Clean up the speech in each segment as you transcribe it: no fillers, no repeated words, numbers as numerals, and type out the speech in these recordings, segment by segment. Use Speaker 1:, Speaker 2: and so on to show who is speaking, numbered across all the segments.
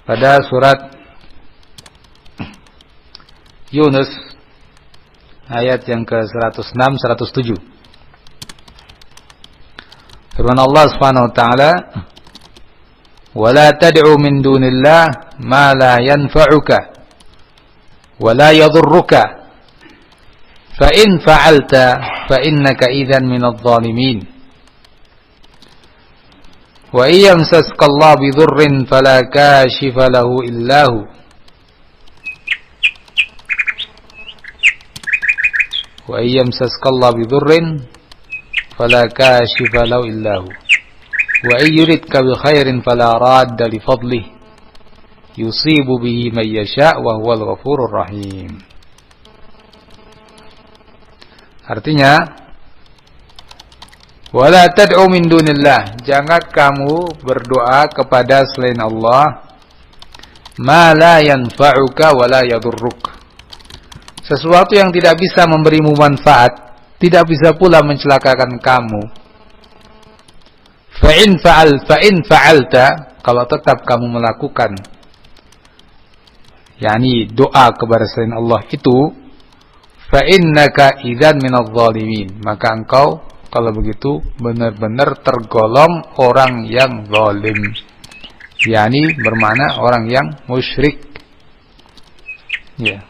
Speaker 1: pada surat Yunus ayat yang ke-106 107. Firman Allah Subhanahu wa taala, "Wa la tad'u min dunillah ma la yanfa'uka wa la yadhurruka fa in fa'alta fa innaka idzan minadh dhalimin wa iyamsaska Allah bi dhurrin fala kashifa lahu illa hu wa iyamsaska Allah bi dhurrin fala kashifa lahu illa hu wa yuridka bi khairin fala radda li fadlihi yusibu bihi man yasha wa huwal ghafurur rahim." Artinya, wala tad'u min dunillah, jangan kamu berdoa kepada selain Allah, ma la yanfa'uka wa la yadurruk, sesuatu yang tidak bisa memberimu manfaat, tidak bisa pula mencelakakan kamu. Fa in fa'alta, kalau tetap kamu melakukan yakni doa kepada selain Allah itu, fa innaka idzan minadh dhalimin, maka engkau kalau begitu benar-benar tergolong orang yang zalim, yakni bermakna orang yang musyrik. Ya.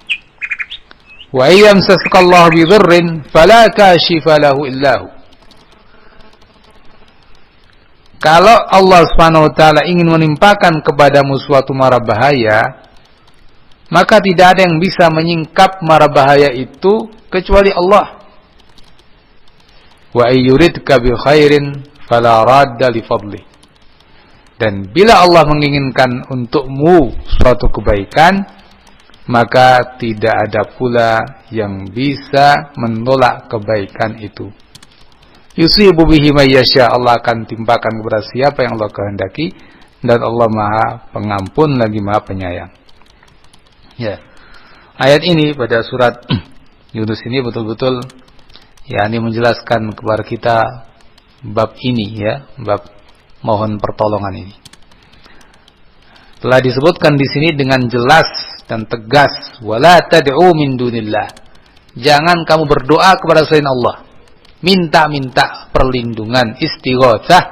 Speaker 1: Wa yamsakallahu bi dhurrin fala kashifa lahu illa hu. Kalau Allah Subhanahu wa taala ingin menimpakan kepadamu suatu mara bahaya, maka tidak ada yang bisa menyingkap mara bahaya itu kecuali Allah. Wa yuridka bi khairin fala radda li fadli. Dan bila Allah menginginkan untukmu suatu kebaikan, maka tidak ada pula yang bisa menolak kebaikan itu. Yusibu bihi may yasha, Allah akan timpakan kepada siapa yang Allah kehendaki, dan Allah Maha Pengampun lagi Maha Penyayang. Ya. Ayat ini pada surat Yunus ini betul-betul yakni menjelaskan kepada kita bab ini, ya, bab mohon pertolongan ini. Telah disebutkan di sini dengan jelas dan tegas, wala tad'u min dunillah. Jangan kamu berdoa kepada selain Allah. Minta-minta perlindungan, istighatsah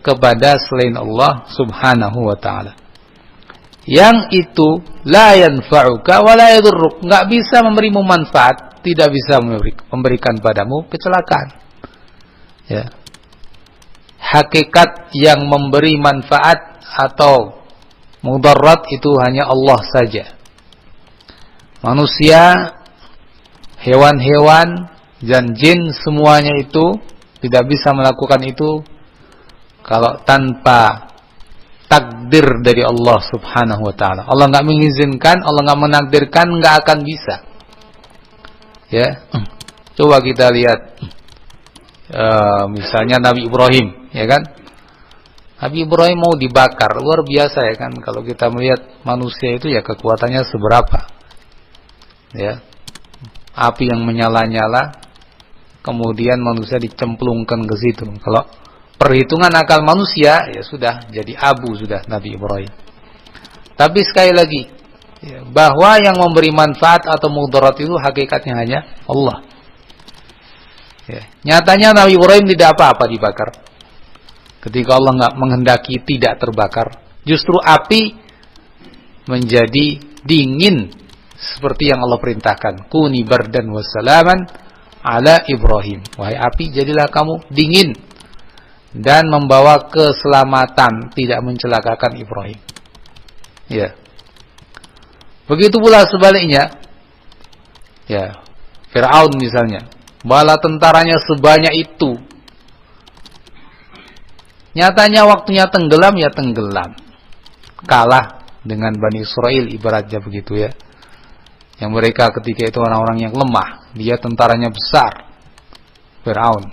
Speaker 1: kepada selain Allah Subhanahu wa taala. Yang itu la yanfa'uka wa la yadurruk, enggak bisa memberimu manfaat, tidak bisa memberikan padamu kecelakaan. Ya. Hakikat yang memberi manfaat atau mudarat itu hanya Allah saja. Manusia, hewan-hewan, dan jin semuanya itu tidak bisa melakukan itu kalau tanpa takdir dari Allah Subhanahu wa taala. Allah enggak mengizinkan, Allah enggak menakdirkan, enggak akan bisa. Ya. Coba kita lihat misalnya Nabi Ibrahim, ya kan? Nabi Ibrahim mau dibakar, luar biasa, ya kan? Kalau kita melihat manusia itu ya kekuatannya seberapa. Ya. Api yang menyala-nyala, kemudian manusia dicemplungkan ke situ. Kalau perhitungan akal manusia, ya sudah jadi abu sudah Nabi Ibrahim. Tapi sekali lagi, ya, bahwa yang memberi manfaat atau mudarat itu hakikatnya hanya Allah. Ya. Nyatanya Nabi Ibrahim tidak apa-apa dibakar. Ketika Allah nggak menghendaki tidak terbakar, justru api menjadi dingin seperti yang Allah perintahkan. Kuni bardan wassalaman ala Ibrahim. Wahai api, jadilah kamu dingin dan membawa keselamatan, tidak mencelakakan Ibrahim. Ya. Begitu pula sebaliknya. Ya. Fir'aun misalnya, bala tentaranya sebanyak itu, nyatanya waktunya tenggelam, ya tenggelam. Kalah dengan Bani Israel, ibaratnya begitu, ya. Yang mereka ketika itu orang-orang yang lemah, dia tentaranya besar, Fir'aun.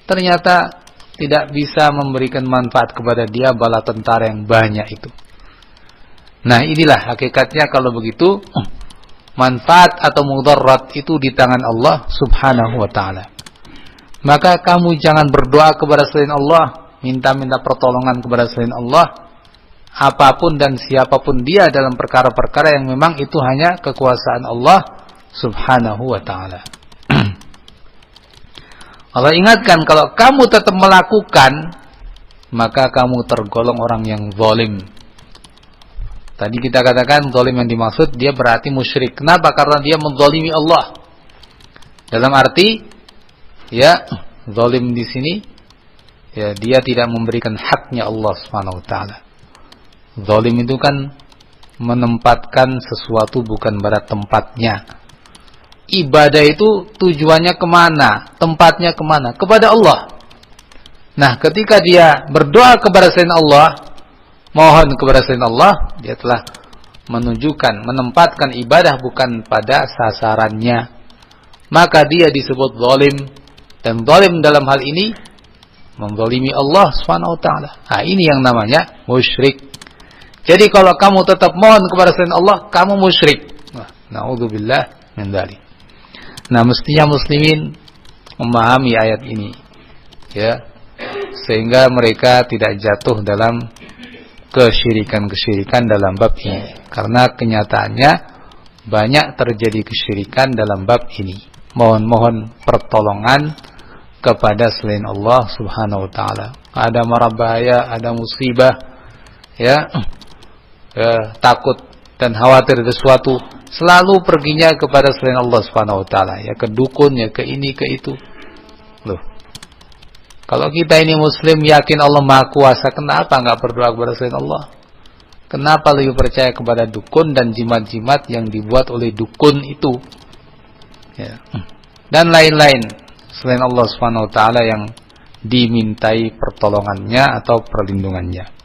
Speaker 1: Ternyata tidak bisa memberikan manfaat kepada dia bala tentara yang banyak itu. Nah, inilah hakikatnya kalau begitu, manfaat atau mudarat itu di tangan Allah Subhanahu wa ta'ala. Maka kamu jangan berdoa kepada selain Allah, minta-minta pertolongan kepada selain Allah, apapun dan siapapun dia dalam perkara-perkara yang memang itu hanya kekuasaan Allah Subhanahu wa ta'ala. Allah ingatkan, kalau kamu tetap melakukan, maka kamu tergolong orang yang zalim. Tadi kita katakan zalim yang dimaksud dia berarti musyrik. Kenapa? Karena dia menzalimi Allah. Dalam arti ya, zalim di sini ya, dia tidak memberikan haknya Allah Subhanahu wa taala. Zalim itu kan menempatkan sesuatu bukan pada tempatnya. Ibadah itu tujuannya kemana? Tempatnya kemana? Kepada Allah. Nah, ketika dia berdoa kepada selain Allah, mohon kepada selain Allah, dia telah menunjukkan, menempatkan ibadah bukan pada sasarannya. Maka dia disebut zalim. Dan zalim dalam hal ini menzalimi Allah Subhanahu wa taala. Nah, ini yang namanya musyrik. Jadi kalau kamu tetap mohon kepada selain Allah, kamu musyrik. Na'udzubillah min dzalik. Nah, mestinya muslimin memahami ayat ini, ya, sehingga mereka tidak jatuh dalam kesyirikan-kesyirikan dalam bab ini. Karena kenyataannya banyak terjadi kesyirikan dalam bab ini. Mohon pertolongan kepada selain Allah Subhanahu wa taala. Ada mara bahaya, ada musibah, ya, takut dan khawatir sesuatu, selalu perginya kepada selain Allah Subhanahu wa taala, ya, ke dukun, ya, ke ini, ke itu. Loh. Kalau kita ini muslim yakin Allah Maha Kuasa, kenapa enggak berdoa kepada selain Allah? Kenapa lebih percaya kepada dukun dan jimat-jimat yang dibuat oleh dukun itu? Ya. Dan lain-lain selain Allah Subhanahu wa taala yang dimintai pertolongannya atau perlindungannya.